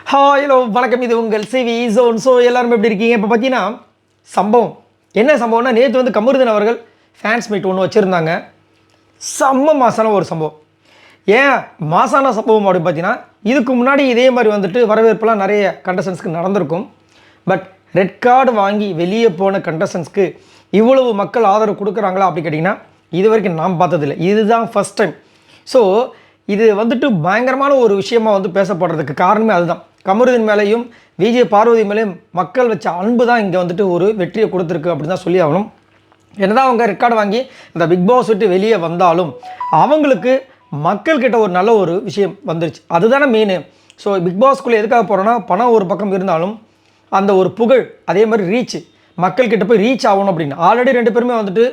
Hello வணக்கம், இது உங்கள் சிவி ஜோன். ஸோ எல்லாரும் எப்படி இருக்கீங்க? இப்போ பார்த்தீங்கன்னா சம்பவம் என்ன சம்பவம்னா, நேற்று வந்து கமருதீன் அவர்கள் ஃபேன்ஸ் மீட் ஒன்று வச்சுருந்தாங்க. செம்ம மாசான ஒரு சம்பவம். ஏன் மாசான சம்பவம் அப்படின்னு பார்த்தீங்கன்னா, இதுக்கு முன்னாடி இதே மாதிரி வந்துட்டு வரவேற்பெல்லாம் நிறைய கண்டஸ்டன்ஸ்க்கு நடந்திருக்கும். பட் ரெட் கார்டு வாங்கி வெளியே போன கண்டஸ்டன்ஸ்க்கு இவ்வளவு மக்கள் ஆதரவு கொடுக்குறாங்களா அப்படி கேட்டிங்கன்னா, இது வரைக்கும் நாம் பார்த்ததில்லை. இதுதான் ஃபஸ்ட் டைம். ஸோ இது வந்துட்டு பயங்கரமான ஒரு விஷயமாக வந்து பேசப்படுறதுக்கு காரணமே அதுதான். கமருதீன் மேலேயும் விஜய் பார்வதி மேலேயும் மக்கள் வச்ச அன்பு தான் இங்கே வந்துட்டு ஒரு வெற்றியை கொடுத்துருக்கு அப்படின்னு தான் சொல்லி ஆகணும். என்னதான் அவங்க ரெக்கார்டு வாங்கி இந்த பிக் பாஸ் விட்டு வெளியே வந்தாலும் அவங்களுக்கு மக்கள்கிட்ட ஒரு நல்ல ஒரு விஷயம் வந்துருச்சு. அதுதானே மெயின். ஸோ பிக் பாஸ்க்குள்ளே எதுக்காக போகிறோன்னா, பணம் ஒரு பக்கம் இருந்தாலும் அந்த ஒரு புகழ், அதே மாதிரி ரீச், மக்கள்கிட்ட போய் ரீச் ஆகணும் அப்படின்னு ஆல்ரெடி 2 பேருமே வந்துட்டு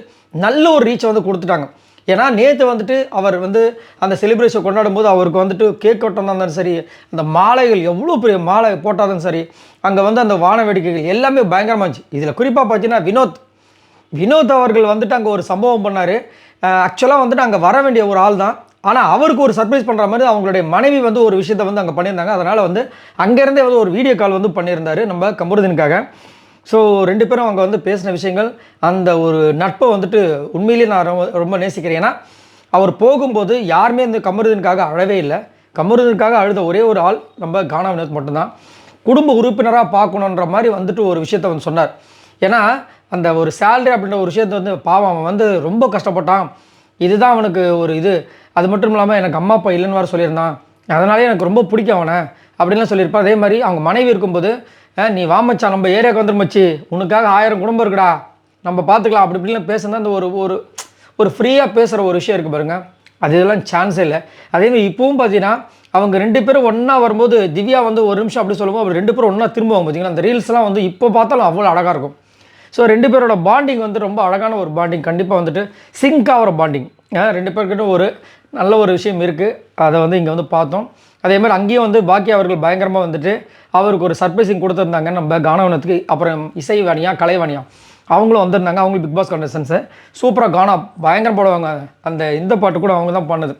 நல்ல ஒரு ரீச்சை வந்து கொடுத்துட்டாங்க. ஏன்னா நேற்று வந்துட்டு அவர் வந்து அந்த செலிப்ரேஷன் கொண்டாடும் போது அவருக்கு வந்துட்டு கேக் கட்டம் இருந்தாலும் சரி, அந்த மாலைகள் எவ்வளோ பெரிய மாலை போட்டாலும் சரி, அங்கே வந்து அந்த வான வேடிக்கைகள் எல்லாமே பயங்கரமாக இருந்துச்சு. இதில் குறிப்பாக பார்த்தீங்கன்னா வினோத் அவர்கள் வந்துட்டு அங்கே ஒரு சம்பவம் பண்ணார். ஆக்சுவலாக வந்துட்டு அங்கே வர வேண்டிய ஒரு ஆள் தான். ஆனால் அவருக்கு ஒரு சர்ப்ரைஸ் பண்ணுற மாதிரி அவங்களுடைய மனைவி வந்து ஒரு விஷயத்தை வந்து அங்கே பண்ணியிருந்தாங்க. அதனால் வந்து அங்கேருந்தே வந்து ஒரு வீடியோ கால் வந்து பண்ணியிருந்தார் நம்ம கமருதீனுக்காக. ஸோ 2 பேரும் அவங்க வந்து பேசின விஷயங்கள், அந்த ஒரு நட்பை வந்துட்டு உண்மையிலேயே நான் ரொம்ப நேசிக்கிறேன். ஏன்னா அவர் போகும்போது யாருமே இந்த கமருதீனுக்காக அழவே இல்லை. கமருதீனுக்காக அழுத ஒரே ஒரு ஆள் நம்ம கானா வினோத் மட்டும்தான். குடும்ப உறுப்பினராக பார்க்கணுன்ற மாதிரி வந்துட்டு ஒரு விஷயத்தை வந்து சொன்னார். ஏன்னா அந்த ஒரு சேலரி அப்படின்ற ஒரு விஷயத்தை வந்து பாவம் அவன் வந்து ரொம்ப கஷ்டப்பட்டான். இதுதான் அவனுக்கு ஒரு இது. அது மட்டும் இல்லாமல் எனக்கு அம்மா அப்பா இல்லைன்னு வேறு சொல்லியிருந்தான். அதனாலே எனக்கு ரொம்ப பிடிக்கும் அவனை அப்படின்லாம் சொல்லியிருப்பான். அதே மாதிரி அவங்க மனைவி இருக்கும்போது, நீ வாமச்சா நம்ம ஏரியாவுக்கு வந்துருமச்சு, உனக்காக 1000 குடும்பம் இருக்குடா, நம்ம பார்த்துக்கலாம் அப்படி இப்படிலாம் பேசுனா அந்த ஒரு ஒரு ஒரு ஃப்ரீயாக பேசுகிற ஒரு விஷயம் இருக்குது பாருங்கள். அது இதெல்லாம் சான்ஸே இல்லை. அதேமாதிரி இப்போவும் பார்த்தீங்கன்னா அவங்க 2 பேரும் ஒன்றா வரும்போது, திவ்யா வந்து ஒரு நிமிஷம் அப்படி சொல்லும்போது அவர் 2 பேரும் ஒன்றா திரும்புவாங்க பார்த்தீங்கன்னா. அந்த ரீல்ஸ்லாம் வந்து இப்போ பார்த்தாலும் அவ்வளோ அழகாக இருக்கும். ஸோ 2 பேரோட பாண்டிங் வந்து ரொம்ப அழகான ஒரு பாண்டிங், கண்டிப்பாக வந்துட்டு சிங்க் ஆகிற பாண்டிங். 2 பேர்கிட்ட ஒரு நல்ல ஒரு விஷயம் இருக்குது. அதை வந்து இங்கே வந்து பார்த்தோம். அதே மாதிரி அங்கேயும் வந்து பாக்கி அவர்கள் பயங்கரமாக வந்துட்டு அவருக்கு ஒரு சர்ப்ரைசிங் கொடுத்துருந்தாங்க நம்ம கானா வினோத்துக்கு. அப்புறம் இசைவாணியா கலைவாணியா அவங்களும் வந்திருந்தாங்க. அவங்களும் பிக் பாஸ் கண்டஸ்டன்ஸு சூப்பராக கானா பயங்கரம் போடுவாங்க. அந்த இந்த பாட்டு கூட அவங்க தான் பண்ணது,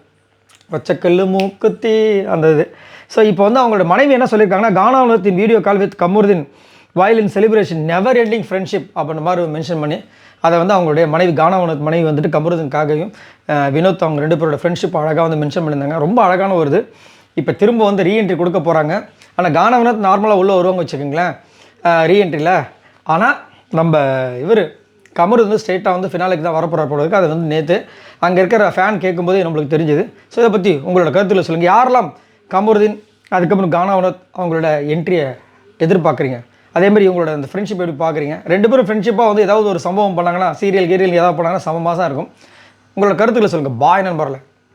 வச்சக்கல்லு மூக்குத்தி அந்த இது. ஸோ இப்போ வந்து அவங்களோட மனைவி என்ன சொல்லியிருக்காங்கன்னா, கானா வினோத்தின் video call with Kamarudeen violin celebration never ending friendship அப்படின்ற மாதிரி மென்ஷன் பண்ணி அதை வந்து அவங்களுடைய மனைவி கானா வினோத் மனைவி வந்துட்டு கமருதீனுக்காகவும் வினோத் அவங்க 2 பேரோட ஃப்ரெண்ட்ஷிப் அழகாக வந்து மென்ஷன் பண்ணியிருந்தாங்க. ரொம்ப அழகான ஒரு இது. இப்போ திரும்ப வந்து ரீஎன்ட்ரி கொடுக்க போகிறாங்க. ஆனால் கானா வினோத் நார்மலாக உள்ளே வருவாங்க வச்சுக்கோங்களேன் ரீஎன்ட்ரியில். ஆனால் நம்ம இவர் கமருதீன் வந்து ஸ்ட்ரெயிட்டாக வந்து ஃபினாலுக்கு தான் வரப்போகிற போல இருக்குது. அது வந்து நேற்று அங்கே இருக்கிற ஃபேன் கேட்கும்போது நம்மளுக்கு தெரிஞ்சுது. ஸோ இதை பற்றி உங்களோட கருத்தில் சொல்லுங்கள். யாரெல்லாம் கமருதீன் அதுக்கப்புறம் கானா வினோத் அவங்களோட என்ட்ரியை எதிர்பார்க்குறீங்க? அதேமாதிரி உங்களோட அந்த ஃப்ரெண்ட்ஷிப் எப்படி பார்க்குறீங்க? 2 பேரும் ஃப்ரெண்ட்ஷிப்பாக வந்து ஏதாவது ஒரு சம்பவம் பண்ணாங்கன்னா, சீரியல் ஏதாவது பண்ணாங்கன்னா சமமாக தான் இருக்கும். உங்களோட கருத்துக்களை சொல்லுங்கள். பாய் நண்பர்களே.